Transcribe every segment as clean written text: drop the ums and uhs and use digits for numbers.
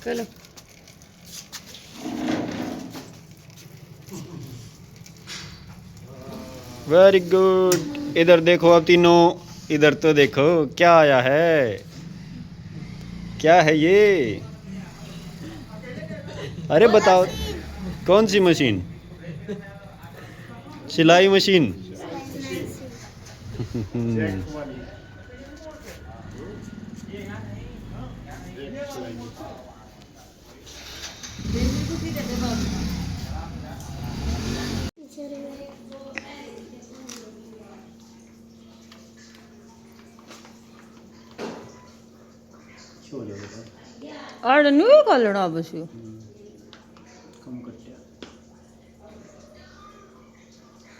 चलो very good. इधर देखो अब तीनों, इधर तो देखो क्या आया है, क्या है ये? अरे बताओ, कौन सी मशीन? सिलाई मशीन। आड़ नहीं कर लेना बस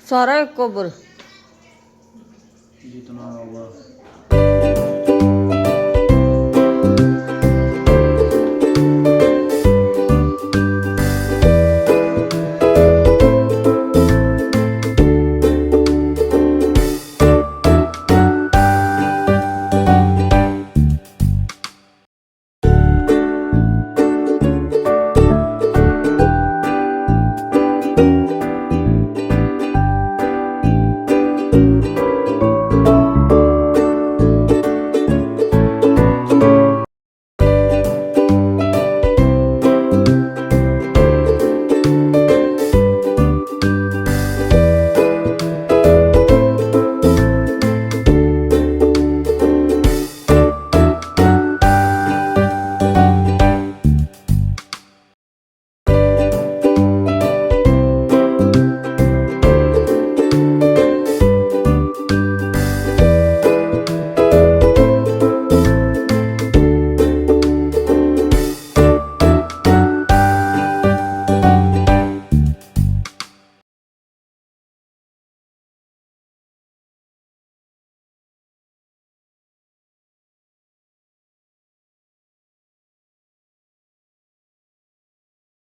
सारा एक कोबर जितना होगा